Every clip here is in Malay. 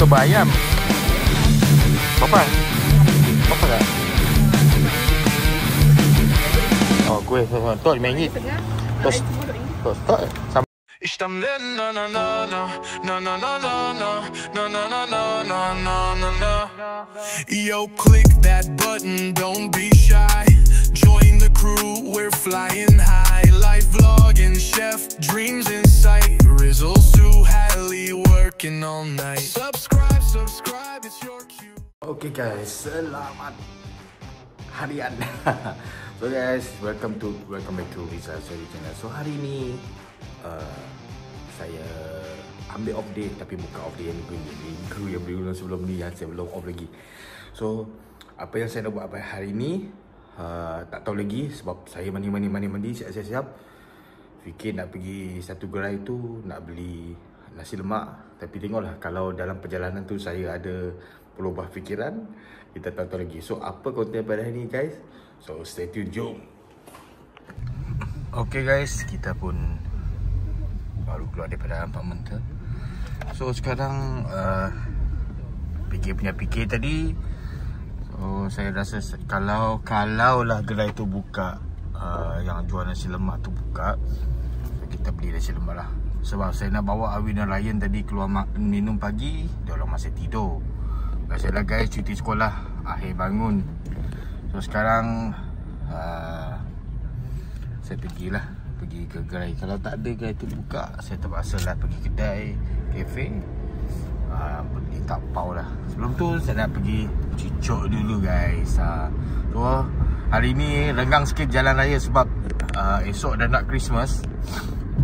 Coba ayam. Berapa? Berapa tak? Oh, kuih tok RM5. Tos sama. Yo, click that button, don't be shy. Join the crew, we're flying high. Life vlogging, chef, dreams in sight. Rizzle, Sue, Hallie, working all night. Subscribe, it's your cue. Okay guys, selamat harian. So guys, welcome back to Rizal Story Channel. So hari ni saya ambil off day, tapi bukan off day yang minggu yang berulang sebelum ni, yang saya belum off lagi. So apa yang saya nak buat hari ni tak tahu lagi, sebab saya mandi siap-siap. Fikir nak pergi satu gerai tu nak beli nasi lemak, tapi tengoklah kalau dalam perjalanan tu saya ada berubah fikiran, kita tak tahu lagi. So apa konten pada hari ni guys, so stay tune, jom. Okay guys, kita pun baru keluar daripada apartment tu. So sekarang fikir tadi. So saya rasa kalau lah gerai tu buka, yang jual nasi lemak tu buka, so kita beli nasi lemak lah. Sebab saya nak bawa Awin dan Ryan tadi keluar minum pagi, diorang masih tidur. Biasalah guys, cuti sekolah, akhir bangun. So sekarang saya pergi ke gerai. Kalau tak ada gerai tu buka, saya terpaksa lah pergi kedai, kafe, beli tapau lah. Sebelum tu saya nak pergi cucuk dulu guys. So hari ni renggang sikit jalan raya sebab esok dah nak Christmas.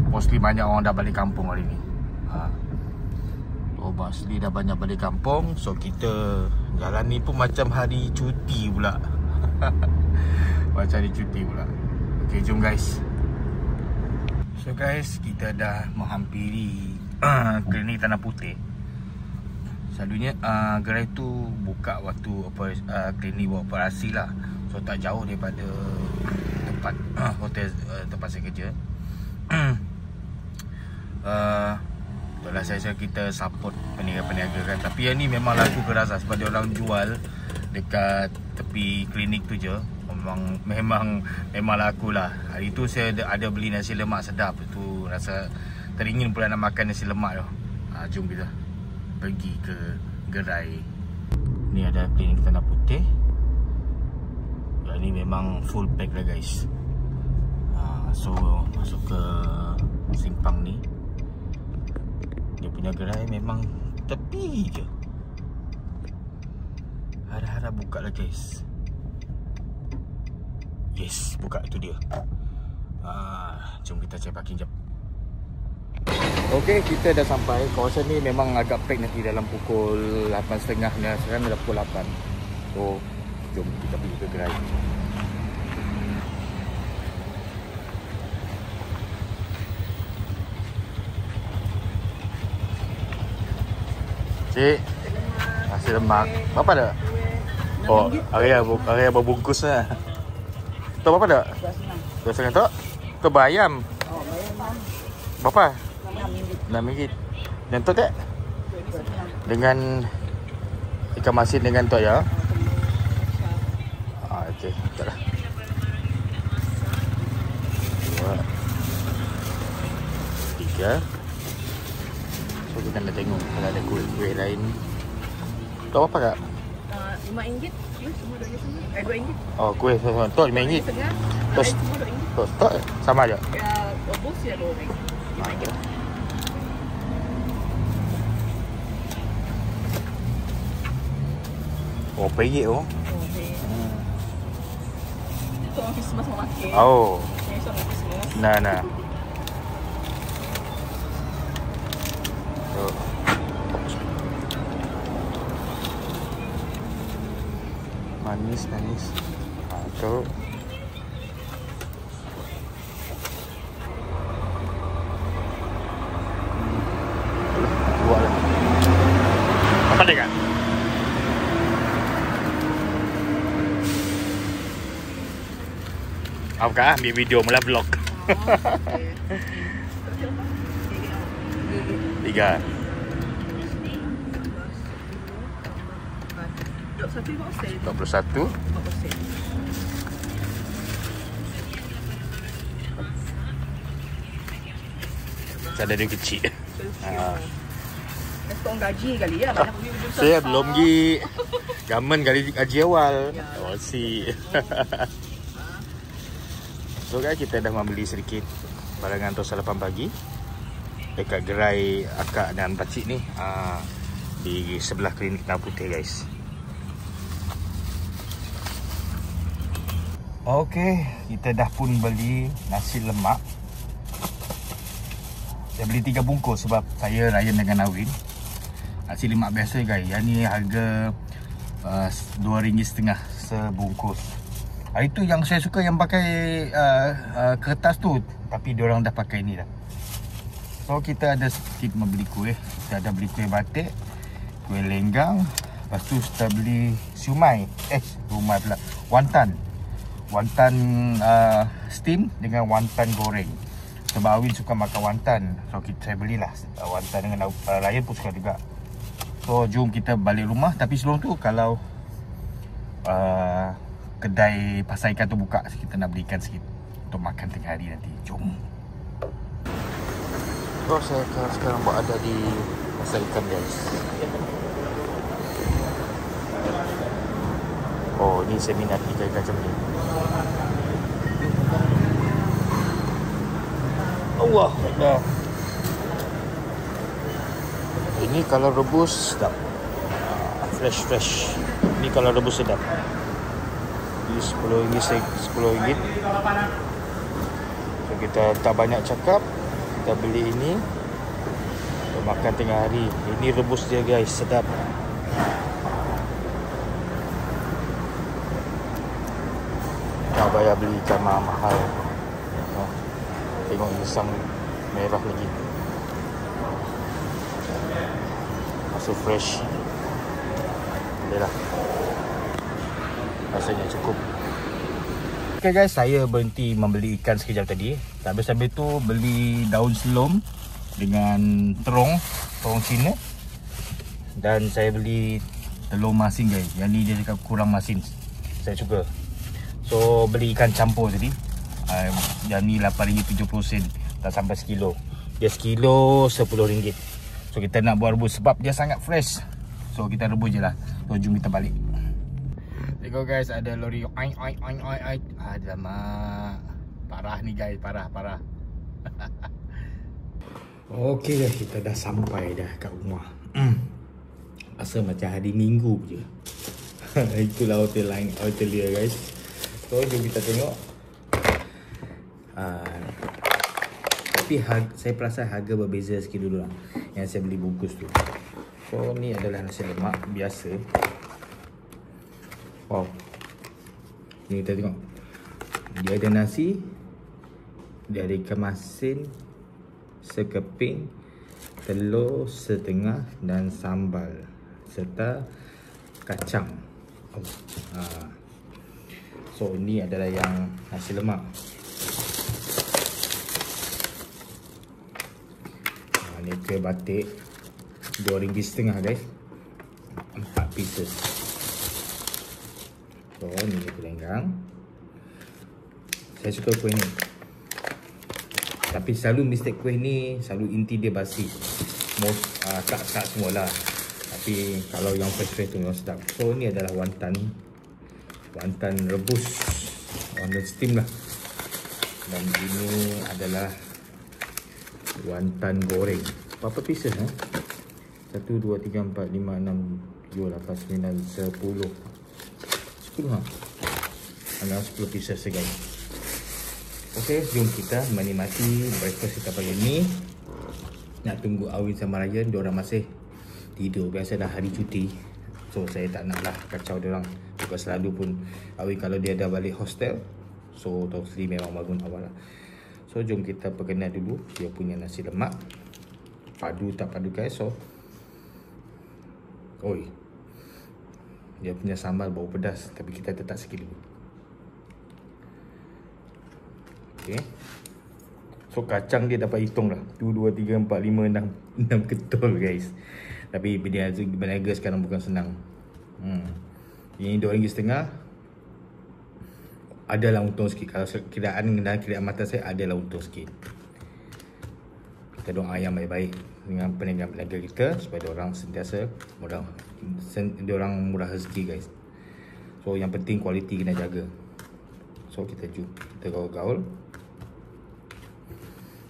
Mostly banyak orang dah balik kampung hari ni. So mostly dah banyak balik kampung. So kita jalan ni pun macam hari cuti pula. Macam hari cuti pula. Okay, jom guys. So guys, kita dah menghampiri klinik Tanah Putih. Selalunya gerai tu buka waktu klinik buat operasi lah. So tak jauh daripada tempat hotel tempat saya kerja. Itulah saya kita support peniaga-peniaga kan. Tapi yang ni memang laku keras lah, sebab dia orang jual dekat tepi klinik tu je. Memang laku lah. Hari tu saya ada beli nasi lemak sedap. Itu rasa teringin pula nak makan nasi lemak tu. Jom kita pergi ke gerai. Ni ada klinik Tanah Putih. Yang ni memang full pack lah guys. So masuk ke simpang ni, dia punya gerai memang tepi je. Harap-harap buka lah guys. Yes, buka, tu dia. Jom kita cek parking jap. Okay, kita dah sampai. Kawasan ni memang agak pack nanti dalam pukul 8.30 ni. Sekarang dah pukul 8. So jom kita pergi ke gerai. Cik, nasi lemak. Berapa dah? Oh, area berbungkus lah. Tu berapa dah? RM2.5 tu? Tu bayam. Oh, bayam. Berapa? RM6. Dan tu tak? Dengan ikan masin dengan tu ya? Okey, tak lah. 2, 3. So kita nak tengok kalau ada kuih-kuih lain. Tu berapa kak? RM5. Semua RM2. Oh, kuih tu RM5. Tos sama aja. Bos ya RM2. Oh, peyek oh. Itu orang Christmas mau makan. Oh. Esok nak Christmas. Nah. So, manis. Tu. Buat lah. Apa dia kan? Apakah ambil video mula vlog. 3. 41. 4%. Ada dia kecil. Sekarang gaji kali ya. Banyak pergi besar. Saya belum pergi. Gamen kali gaji awal. Oh si. So guys, kita dah membeli sedikit barangan untuk sarapan pagi dekat gerai akak dan pakcik ni, di sebelah klinik Kenang Putih guys. Okey, kita dah pun beli nasi lemak. Saya beli 3 bungkus sebab saya Ryan dengan Awin. Nasi lemak biasa guys. Yang ni harga RM2.50 sebungkus. Itu yang saya suka yang pakai kertas tu, tapi diorang dah pakai ni dah. So kita ada sedikit membeli kuih. Kita ada beli kuih batik, kuih lenggang, lepas tu kita beli siumai. Siumai pula. Wonton steam dengan wonton goreng. Sebab Awin suka makan wonton, so saya belilah wonton dengan Ryan pun suka juga. So jom kita balik rumah. Tapi sebelum tu, kalau kedai pasar ikan tu buka, kita nak beli ikan sikit untuk makan tengah hari nanti. Jom. So saya sekarang berada di pasar ikan guys. Oh, ni saya minat ikan macam ni. Allah Allah. Ini kalau rebus sedap. Fresh. Ini kalau rebus sedap. Ini RM10. So kita tak banyak cakap. Kita beli ini untuk makan tengah hari. Ini rebus dia guys, sedap. Tak payah beli ikan mahal. Tengok insang merah lagi. Masuk fresh. Boleh lah. Rasanya cukup. Okay guys, saya berhenti membeli ikan sekejap tadi. Sambil-sambil tu beli daun selom dengan terong Cina. Dan saya beli telur masin guys. Yang ni dia cakap kurang masin. Saya suka. So beli ikan campur tadi. Yang ni RM8.70, tak sampai sekilo. Dia sekilo RM10. So kita nak buat rebus sebab dia sangat fresh. So kita rebus je lah. So jom kita balik. Tengok guys, ada lori. Alamak, parah ni guys, parah. Okey dah, kita dah sampai dah kat rumah. Rasa macam hari Minggu je. Itulah hotel dia guys. So jom kita tengok. Tapi saya perasan harga berbeza sikit dulu lah yang saya beli bungkus tu. So ni adalah nasi lemak biasa. Wow. Ni kita tengok. Dia ada nasi, dia ada ikan masin sekeping, telur setengah dan sambal serta kacang. So ini adalah yang nasi lemak. Ni kuih batik RM2.50 guys. 4 pieces. So ni kuih lenggang. Saya suka kuih ni. Tapi selalu mistake kuih ni, selalu inti dia basi. Tak semualah. Tapi kalau yang fresh tu memang sedap. So ni adalah wonton rebus, wonton steam lah. Dan ini adalah wonton goreng. Berapa pieces 1, 2, 3, 4, 5, 6, 7, 8, 9, 10 lah. Ada 10 pieces guys. Okey, jom kita menikmati breakfast kita pagi ni. Nak tunggu Awin sama Ryan, diorang masih tidur. Biasa dah hari cuti. So saya tak nak lah kacau diorang. Bukan selalu pun Awin kalau dia dah balik hostel, so totally memang bangun awal lah. So jom kita perkenal dulu dia punya nasi lemak. Padu tak padu guys. So dia punya sambal bau pedas, tapi kita tetap sikit dulu. Okay. So kacang dia dapat hitung lah 1, 2, 3, 4, 5, 6 ketul guys. Tapi berniaga sekarang bukan senang. Ini RM2.50. Adalah untung sikit. Kalau kiraan mata saya adalah untung sikit. Kita doa yang baik-baik dengan peniaga-peniaga kita supaya diorang sentiasa diorang murah rezeki guys. So yang penting kualiti kena jaga. So kita gaul-gaul.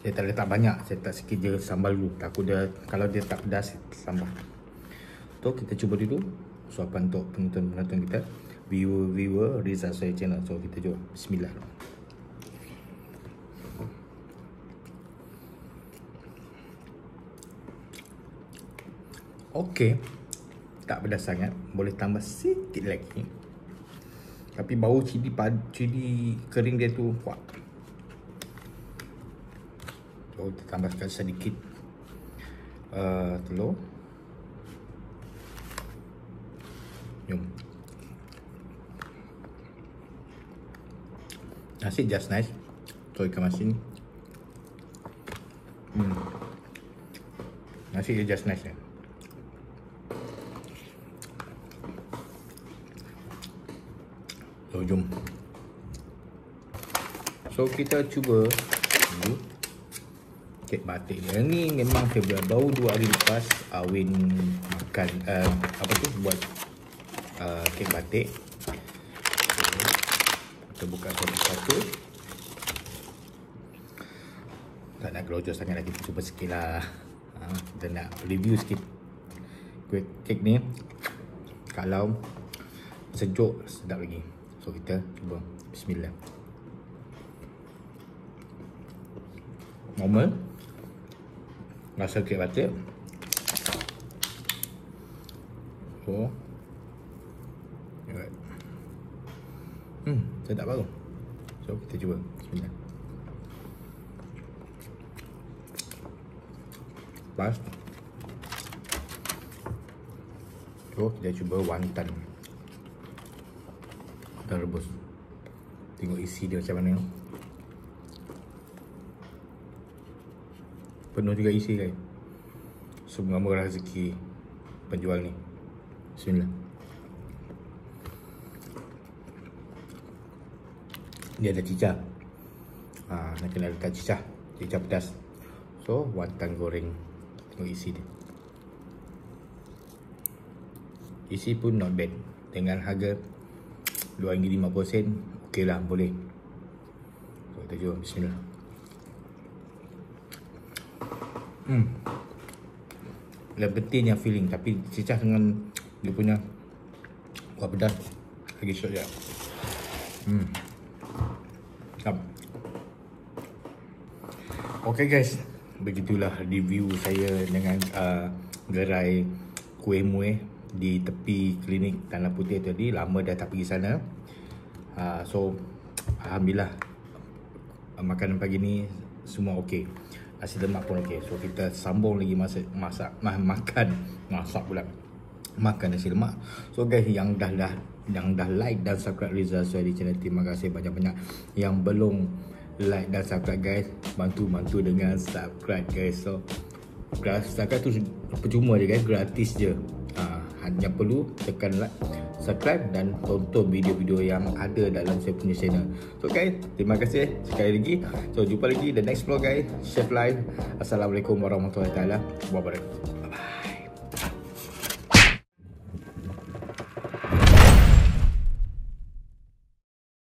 Saya tak letak banyak, saya letak sikit je sambal dulu. Takut dia, kalau dia tak pedas, tambah. So kita cuba dulu suapan untuk penonton kita, viewer Rizal Soy Channel. So kita cuba. Bismillah. Okey, tak pedas sangat, boleh tambah sikit lagi. Tapi bau cili kering dia tu kuat. So kita tambahkan sedikit telur. Jom. Nasi just nice. So ikan masin. Nasi dia just nice ya. So jom. So kita cuba dulu kek batik dia. Ni memang saya baru 2 hari lepas Awin makan buat kek batik. Kita buka satu-satu. Tak nak gelojos sangat lagi, cuba sikit lah. Kita nak review sikit kek ni. Kalau sejuk sedap lagi. So kita cuba. Bismillah. Normal rasa kek batik. So sedap baru. So kita cuba. Bismillah. Pas. So kita cuba wonton. Kita rebus. Tengok isi dia macam mana. Penuh juga isi guys. Semua murah rezeki penjual ni. Bismillah. Dia ada cicah. Nak kena letak cicah pedas. So wonton goreng. Tengok isi dia. Isi pun not bad. Dengan harga RM2.50, okey lah, boleh. So kita cuba. Bismillah. Lebih yang feeling, tapi cicah dengan dia punya kuah pedas lagi shot je. Okay guys, begitulah review saya dengan gerai kuih muih di tepi klinik Tanah Putih tadi. Lama dah tak pergi sana. So alhamdulillah makanan pagi ni semua okey. Nasi lemak pun okey. So kita sambung lagi makan nasi lemak. So guys, yang dah like dan subscribe Rizal Soy Channel, terima kasih banyak-banyak. Yang belum like dan subscribe guys, bantu dengan subscribe guys. So subscribe tu percuma je guys, gratis je. Hanya perlu tekan like, subscribe dan tonton video-video yang ada dalam saya punya channel. So guys, terima kasih sekali lagi. So jumpa lagi the next vlog guys, Chef Live. Assalamualaikum warahmatullahi wabarakatuh.